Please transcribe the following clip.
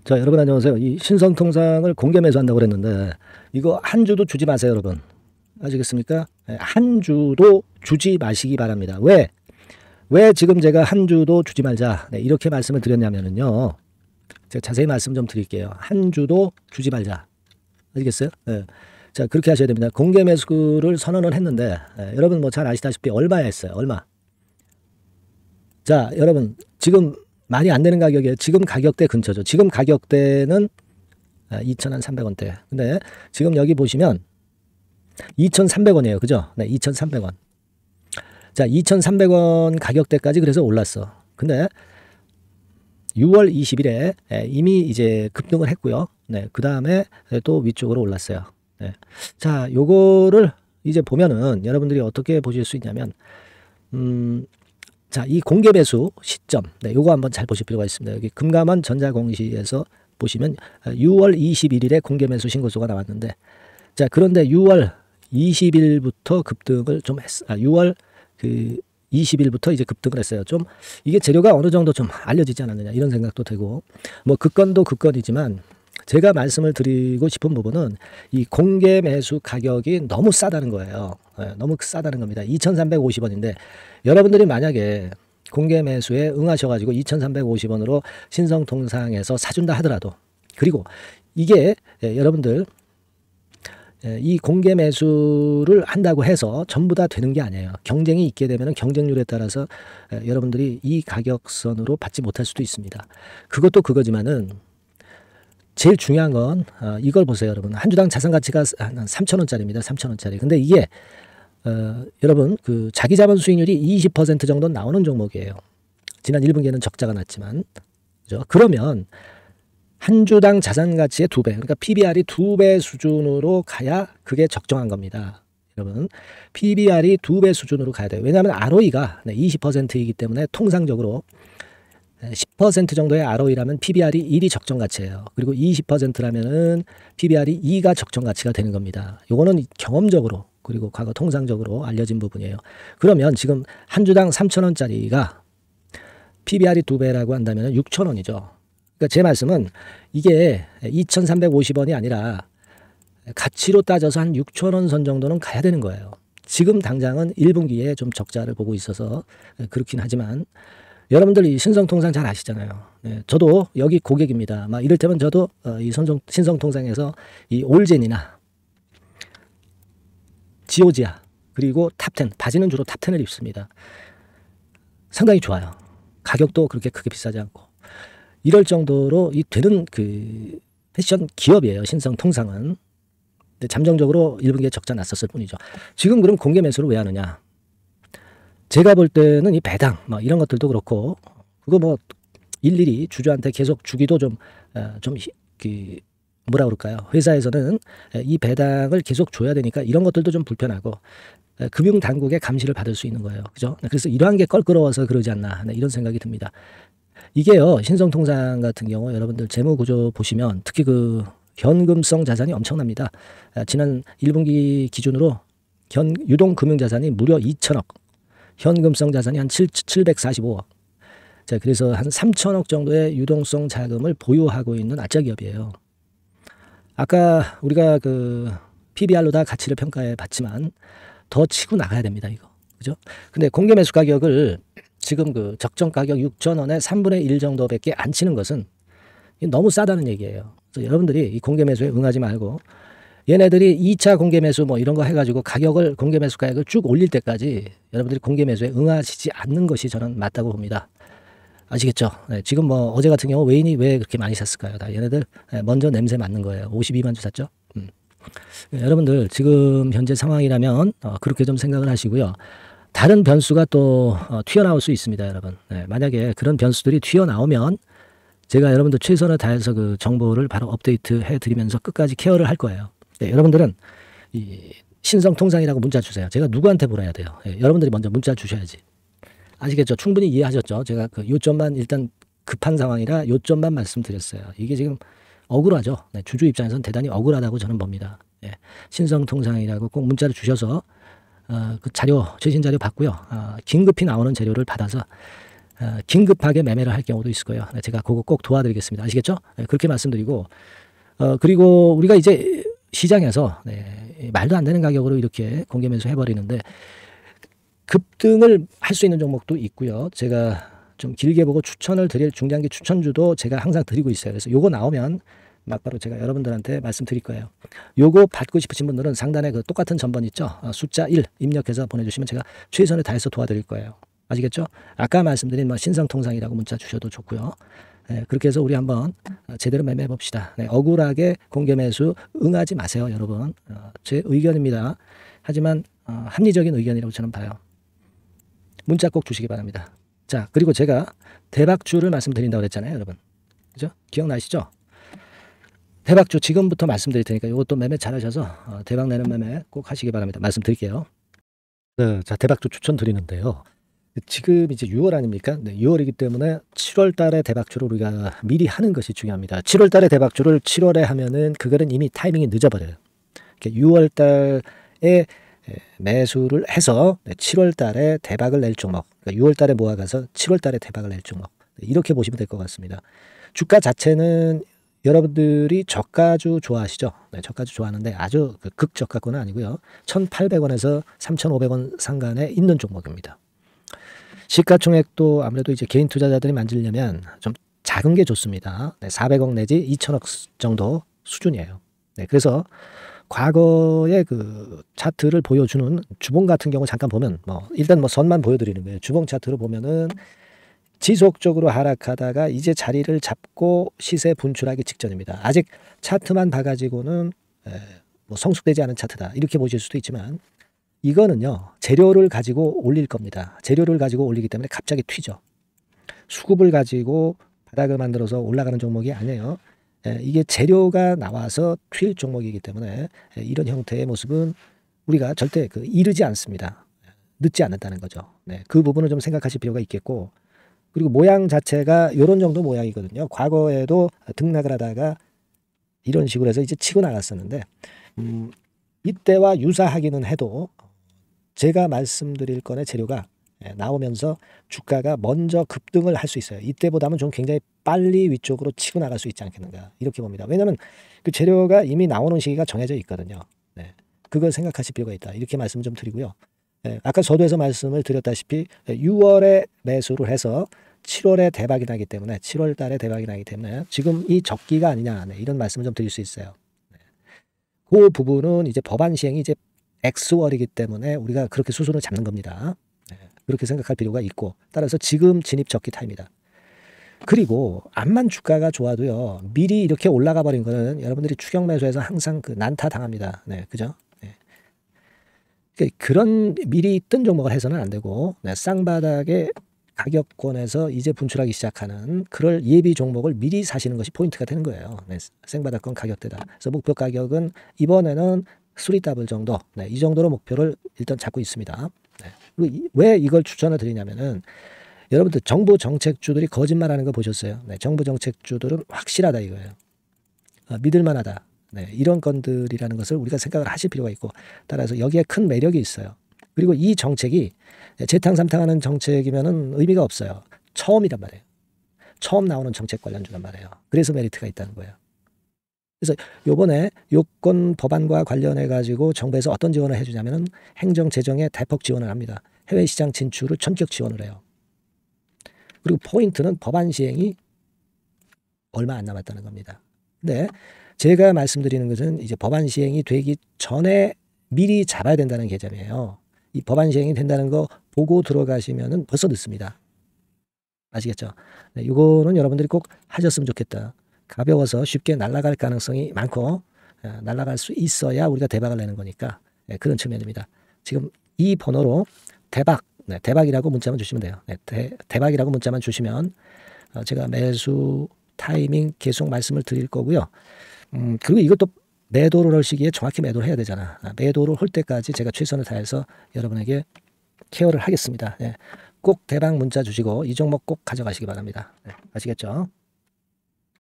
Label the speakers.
Speaker 1: 자, 여러분 안녕하세요. 이 신성통상을 공개 매수한다고 그랬는데 이거 한 주도 주지 마세요, 여러분. 아시겠습니까? 한 주도 주지 마시기 바랍니다. 왜 지금 제가 한 주도 주지 말자 이렇게 말씀을 드렸냐면요. 제가 자세히 말씀 좀 드릴게요. 한 주도 주지 말자. 아시겠어요? 네. 자, 그렇게 하셔야 됩니다. 공개 매수를 선언을 했는데 여러분 뭐 잘 아시다시피 얼마에 했어요? 얼마? 자, 여러분 지금 많이 안 되는 가격이에요. 지금 가격대 근처죠. 지금 가격대는 2,300원대. 근데 지금 여기 보시면 2,300원이에요. 그죠? 네, 2,300원. 자, 2,300원 가격대까지 그래서 올랐어. 근데 6월 20일에 이미 이제 급등을 했고요. 네, 그 다음에 또 위쪽으로 올랐어요. 네. 자, 요거를 이제 보면은 여러분들이 어떻게 보실 수 있냐면, 자, 이 공개 매수 시점, 네, 요거 한번 잘 보실 필요가 있습니다. 여기 금감원 전자공시에서 보시면 6월 21일에 공개 매수 신고서가 나왔는데, 자, 그런데 6월 20일부터 급등을 좀 6월 20일부터 이제 급등을 했어요. 좀 이게 재료가 어느 정도 좀 알려지지 않았느냐 이런 생각도 되고, 뭐 그건도 그건이지만 제가 말씀을 드리고 싶은 부분은 이 공개 매수 가격이 너무 싸다는 거예요. 네, 너무 싸다는 겁니다. 2,350원인데 여러분들이 만약에 공개 매수에 응하셔가지고 2,350원으로 신성통상에서 사준다 하더라도, 그리고 이게 여러분들 이 공개 매수를 한다고 해서 전부 다 되는 게 아니에요. 경쟁이 있게 되면 경쟁률에 따라서 여러분들이 이 가격선으로 받지 못할 수도 있습니다. 그것도 그거지만은 제일 중요한 건 이걸 보세요, 여러분. 한 주당 자산 가치가 한 3,000원짜리입니다. 3,000원짜리. 근데 이게 여러분 그 자기 자본 수익률이 20% 정도 나오는 종목이에요. 지난 1분기에는 적자가 났지만, 그죠? 그러면 한 주당 자산 가치의 2배, 그러니까 PBR이 2배 수준으로 가야 그게 적정한 겁니다. 여러분, PBR이 2배 수준으로 가야 돼요. 왜냐하면 ROE가 20%이기 때문에 통상적으로 10% 정도의 ROE라면 PBR이 1이 적정 가치예요. 그리고 20%라면은 PBR이 2가 적정 가치가 되는 겁니다. 요거는 경험적으로 그리고 과거 통상적으로 알려진 부분이에요. 그러면 지금 한 주당 3,000원짜리가 PBR이 2배라고 한다면 6,000원이죠. 그러니까 제 말씀은 이게 2,350원이 아니라 가치로 따져서 한 6,000원 선 정도는 가야 되는 거예요. 지금 당장은 1분기에 좀 적자를 보고 있어서 그렇긴 하지만 여러분들 이 신성통상 잘 아시잖아요. 네, 저도 여기 고객입니다. 막 이를테면 저도 이 신성통상에서 이 올젠이나 지오지아 그리고 탑10, 바지는 주로 탑10을 입습니다. 상당히 좋아요. 가격도 그렇게 크게 비싸지 않고 이럴 정도로 이 되는 그 패션 기업이에요. 신성통상은. 근데 잠정적으로 1분기에 적자 났었을 뿐이죠. 지금 그럼 공개 매수를 왜 하느냐? 제가 볼 때는 이 배당 뭐 이런 것들도 그렇고 그거 뭐 일일이 주주한테 계속 주기도 좀 뭐라 그럴까요? 회사에서는 이 배당을 계속 줘야 되니까 이런 것들도 좀 불편하고 금융 당국의 감시를 받을 수 있는 거예요. 그죠? 그래서 이러한 게 껄끄러워서 그러지 않나 이런 생각이 듭니다. 이게요, 신성통상 같은 경우 여러분들 재무 구조 보시면 특히 그 현금성 자산이 엄청납니다. 지난 1분기 기준으로 유동 금융 자산이 무려 2천억. 현금성 자산이 한 745억. 자, 그래서 한 3천억 정도의 유동성 자금을 보유하고 있는 아짜 기업이에요. 아까 우리가 그 PBR로 다 가치를 평가해 봤지만 더 치고 나가야 됩니다, 이거. 그죠? 근데 공개 매수 가격을 지금 그 적정 가격 6,000원에 3분의 1 정도밖에 안 치는 것은 너무 싸다는 얘기예요. 그래서 여러분들이 이 공개 매수에 응하지 말고 얘네들이 2차 공개 매수 뭐 이런 거 해가지고 공개 매수 가격을 쭉 올릴 때까지 여러분들이 공개 매수에 응하시지 않는 것이 저는 맞다고 봅니다. 아시겠죠? 네, 지금 뭐 어제 같은 경우 외인이 왜 그렇게 많이 샀을까요? 다 얘네들 먼저 냄새 맡는 거예요. 52만 주 샀죠? 여러분들 지금 현재 상황이라면 그렇게 좀 생각을 하시고요. 다른 변수가 또 튀어나올 수 있습니다, 여러분. 네, 만약에 그런 변수들이 튀어나오면 제가 여러분들 최선을 다해서 그 정보를 바로 업데이트 해드리면서 끝까지 케어를 할 거예요. 네, 여러분들은 이 신성통상이라고 문자 주세요. 제가 누구한테 보내야 돼요? 네, 여러분들이 먼저 문자 주셔야지. 아시겠죠? 충분히 이해하셨죠? 제가 그 요점만 일단 급한 상황이라 요점만 말씀드렸어요. 이게 지금 억울하죠? 네, 주주 입장에서는 대단히 억울하다고 저는 봅니다. 네, 신성통상이라고 꼭 문자를 주셔서 그 자료, 최신 자료 받고요. 긴급히 나오는 재료를 받아서 긴급하게 매매를 할 경우도 있을 거예요. 네, 제가 그거 꼭 도와드리겠습니다. 아시겠죠? 네, 그렇게 말씀드리고 그리고 우리가 이제 시장에서 말도 안 되는 가격으로 이렇게 공개 매수 해버리는데 급등을 할 수 있는 종목도 있고요. 제가 좀 길게 보고 추천을 드릴 중장기 추천주도 제가 항상 드리고 있어요. 그래서 요거 나오면 막바로 제가 여러분들한테 말씀드릴 거예요. 요거 받고 싶으신 분들은 상단에 그 똑같은 전번 있죠. 숫자 1 입력해서 보내주시면 제가 최선을 다해서 도와드릴 거예요. 아시겠죠? 아까 말씀드린 뭐 신성통상이라고 문자 주셔도 좋고요. 그렇게 해서 우리 한번 제대로 매매해 봅시다. 억울하게 공개 매수 응하지 마세요, 여러분. 제 의견입니다. 하지만 합리적인 의견이라고 저는 봐요. 문자 꼭 주시기 바랍니다. 자, 그리고 제가 대박주를 말씀드린다고 그랬잖아요, 여러분. 그죠? 기억나시죠? 대박주 지금부터 말씀드릴 테니까 이것도 매매 잘하셔서 대박 내는 매매 꼭 하시기 바랍니다. 말씀드릴게요. 네, 자, 대박주 추천 드리는데요. 지금 이제 6월 아닙니까? 네, 6월이기 때문에 7월 달에 대박주를 우리가 미리 하는 것이 중요합니다. 7월 달에 대박주를 7월에 하면은 그거는 이미 타이밍이 늦어버려요. 6월 달에 매수를 해서 7월 달에 대박을 낼 종목, 그러니까 6월 달에 모아가서 7월 달에 대박을 낼 종목, 이렇게 보시면 될 것 같습니다. 주가 자체는 여러분들이 저가주 좋아하시죠? 네, 저가주 좋아하는데 아주 극저가권은 아니고요. 1,800원에서 3,500원 상간에 있는 종목입니다. 시가총액도 아무래도 이제 개인 투자자들이 만지려면 좀 작은 게 좋습니다. 400억 내지 2천억 정도 수준이에요. 네, 그래서 과거의 그 차트를 보여주는 주봉 같은 경우 잠깐 보면 일단 선만 보여드리는 거예요. 주봉 차트를 보면은 지속적으로 하락하다가 이제 자리를 잡고 시세 분출하기 직전입니다. 아직 차트만 봐가지고는 성숙되지 않은 차트다 이렇게 보실 수도 있지만 이거는요 재료를 가지고 올릴 겁니다. 재료를 가지고 올리기 때문에 갑자기 튀죠. 수급을 가지고 바닥을 만들어서 올라가는 종목이 아니에요. 이게 재료가 나와서 튈 종목이기 때문에 이런 형태의 모습은 우리가 절대 이르지 않습니다. 늦지 않는다는 거죠. 네, 그 부분을 좀 생각하실 필요가 있겠고, 그리고 모양 자체가 이런 정도 모양이거든요. 과거에도 등락을 하다가 이런 식으로 해서 이제 치고 나갔었는데 이때와 유사하기는 해도 제가 말씀드릴 건의 재료가 나오면서 주가가 먼저 급등을 할 수 있어요. 이때보다는 좀 굉장히 빨리 위쪽으로 치고 나갈 수 있지 않겠는가 이렇게 봅니다. 왜냐하면 그 재료가 이미 나오는 시기가 정해져 있거든요. 네, 그걸 생각하실 필요가 있다 이렇게 말씀 좀 드리고요. 아까 서두에서 말씀을 드렸다시피 6월에 매수를 해서 7월에 대박이 나기 때문에 7월 달에 대박이 나기 때문에 지금 이 적기가 아니냐 이런 말씀을 좀 드릴 수 있어요. 그 부분은 이제 법안 시행이 이제 X월이기 때문에 우리가 그렇게 수순을 잡는 겁니다. 그렇게 생각할 필요가 있고, 따라서 지금 진입 적기 타입니다. 그리고 암만 주가가 좋아도요 미리 이렇게 올라가 버린 거는 여러분들이 추격 매수해서 항상 난타 당합니다. 네, 그죠? 그런 미리 뜬 종목을 해서는 안 되고 쌍바닥의 가격권에서 이제 분출하기 시작하는 그럴 예비 종목을 미리 사시는 것이 포인트가 되는 거예요. 생바닥권 가격대다. 그래서 목표 가격은 이번에는 3더블 정도, 이 정도로 목표를 일단 잡고 있습니다. 왜 이걸 추천을 드리냐면은 여러분들 정부 정책주들이 거짓말하는 거 보셨어요? 정부 정책주들은 확실하다 이거예요. 믿을만하다. 이런 건들이라는 것을 우리가 생각을 하실 필요가 있고, 따라서 여기에 큰 매력이 있어요. 그리고 이 정책이 재탕삼탕하는 정책이면은 의미가 없어요. 처음이란 말이에요. 처음 나오는 정책 관련주란 말이에요. 그래서 메리트가 있다는 거예요. 그래서 요번에 요건 법안과 관련해 가지고 정부에서 어떤 지원을 해주냐면은 행정 재정에 대폭 지원을 합니다. 해외 시장 진출을 전격 지원을 해요. 그리고 포인트는 법안 시행이 얼마 안 남았다는 겁니다. 근데 제가 말씀드리는 것은 이제 법안 시행이 되기 전에 미리 잡아야 된다는 개념이에요. 이 법안 시행이 된다는 거 보고 들어가시면은 벌써 늦습니다. 아시겠죠? 이거는 여러분들이 꼭 하셨으면 좋겠다. 가벼워서 쉽게 날아갈 가능성이 많고 날아갈 수 있어야 우리가 대박을 내는 거니까 그런 측면입니다. 지금 이 번호로 대박, 대박이라고 문자만 주시면 돼요. 대박이라고 문자만 주시면 제가 매수 타이밍 계속 말씀을 드릴 거고요. 그리고 이것도 매도를 할 시기에 정확히 매도를 해야 되잖아. 매도를 할 때까지 제가 최선을 다해서 여러분에게 케어를 하겠습니다. 꼭 대박 문자 주시고 이 종목 꼭 가져가시기 바랍니다. 아시겠죠?